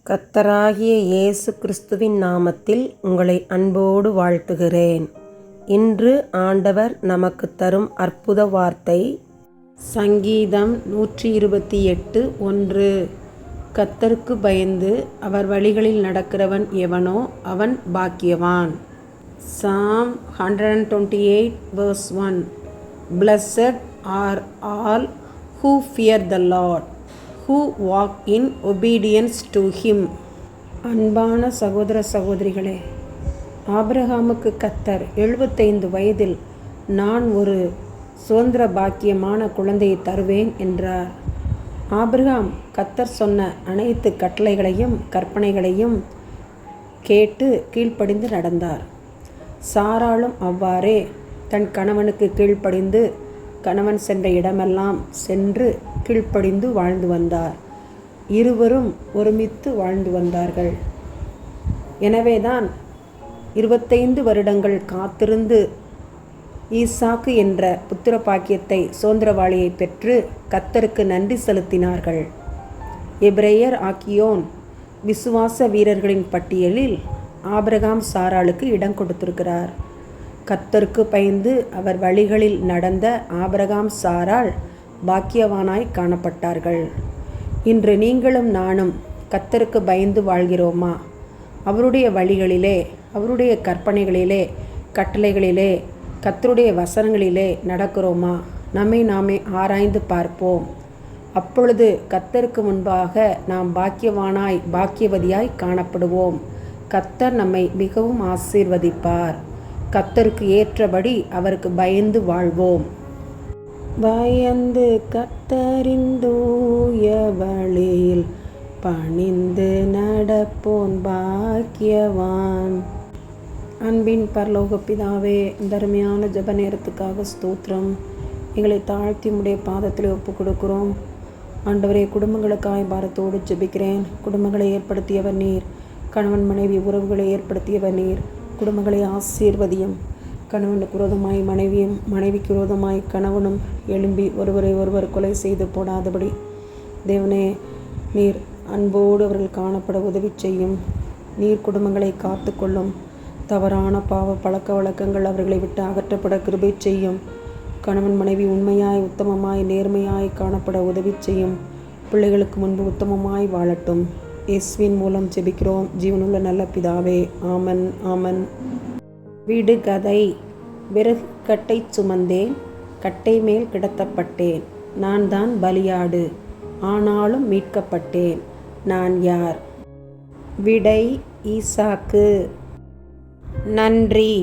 கர்த்தராகிய இயேசு கிறிஸ்துவின் நாமத்தில் உங்களை அன்போடு வாழ்த்துகிறேன். இன்று ஆண்டவர் நமக்கு தரும் அற்புத வார்த்தை சங்கீதம் 128:1. கர்த்தருக்கு பயந்து அவர் வழிகளில் நடக்கிறவன் எவனோ அவன் பாக்கியவான். Psalm 128:1. Blessed are all who fear the Lord, who walk in obedience to him. அன்பான சகோதர சகோதரிகளே, ஆபிரகாமுக்கு கர்த்தர் 75 வயதில் நான் ஒரு சுதந்திர பாக்கியமான குழந்தையை தருவேன் என்றார். ஆபிரகாம் கர்த்தர் சொன்ன அனைத்து கட்டளைகளையும் கற்பனைகளையும் கேட்டு கீழ்ப்படிந்து நடந்தார். சாராளும் அவ்வாறே தன் கணவனுக்கு கீழ்ப்படிந்து கணவன் சென்ற இடமெல்லாம் சென்று கீழ்ப்படிந்து வாழ்ந்து வந்தார். இருவரும் ஒருமித்து வாழ்ந்து வந்தார்கள். எனவேதான் 25 வருடங்கள் காத்திருந்து ஈசாக்கு என்ற புத்திர பாக்கியத்தை சுதந்திரவாளியை பெற்று கர்த்தருக்கு நன்றி செலுத்தினார்கள். எபிரேயர் ஆக்கியோன் விசுவாச வீரர்களின் பட்டியலில் ஆபிரகாம் சாராளுக்கு இடம் கொடுத்திருக்கிறார். கர்த்தருக்கு பயந்து அவர் வழிகளில் நடந்த ஆபிரகாம் சாராள் பாக்கியவானாய் காணப்பட்டார்கள். இன்று நீங்களும் நானும் கர்த்தருக்கு பயந்து வாழ்கிறோமா? அவருடைய வழிகளிலே, அவருடைய கற்பனைகளிலே, கட்டளைகளிலே, கர்த்தருடைய வசனங்களிலே நடக்கிறோமா? நம்மை நாமே ஆராய்ந்து பார்ப்போம். அப்பொழுது கர்த்தருக்கு முன்பாக நாம் பாக்கியவானாய் பாக்கியவதியாய் காணப்படுவோம். கர்த்தர் நம்மை மிகவும் ஆசீர்வதிப்பார். கர்த்தருக்கு ஏற்றபடி அவருக்கு பயந்து வாழ்வோம். பயந்து கர்த்தரின் தூய வழியில் பணிந்து நடப்போன் பாக்கியவான். அன்பின் பரலோக பிதாவே, இந்த அருமையான ஜெப நேரத்துக்காக ஸ்தோத்திரம். எங்களை தாழ்த்தி உம்முடைய பாதத்தில் ஒப்பு கொடுக்கிறோம். ஆண்டவரே, குடும்பங்களுக்காய் பாரத்தோடு ஜெபிக்கிறேன். குடும்பங்களை ஏற்படுத்தியவர் நீர். கணவன் மனைவி உறவுகளை ஏற்படுத்தியவர் நீர். குடும்பங்களை ஆசீர்வதியும். கணவனுக்கு விரோதமாய் மனைவியும், மனைவிக்கு விரோதமாய் கணவனும் எழும்பி ஒருவரை ஒருவர் கொலை செய்து போடாதபடி தேவனே, நீர் அன்போடு அவர்கள் காணப்பட உதவி செய்யும். நீர் குடும்பங்களை காத்து கொள்ளும். தவறான பாவ பழக்க வழக்கங்கள் அவர்களை விட்டு அகற்றப்பட கிருபை செய்யும். கணவன் மனைவி உண்மையாய் உத்தமமாய் நேர்மையாய் காணப்பட உதவி செய்யும். பிள்ளைகளுக்கு முன்பு உத்தமமாய் வாழட்டும். இயேசுவின் மூலம் ஜெபிக்கிறோம் ஜீவனுள்ள நல்ல பிதாவே, ஆமன் ஆமன். விடுகதை. விறகு கட்டை சுமந்தேன், கட்டை மேல் கிடத்தப்பட்டேன். நான் தான் பலியாடு, ஆனாலும் மீட்கப்பட்டேன். நான் யார்? விடை ஈசாக்கு. நன்றி.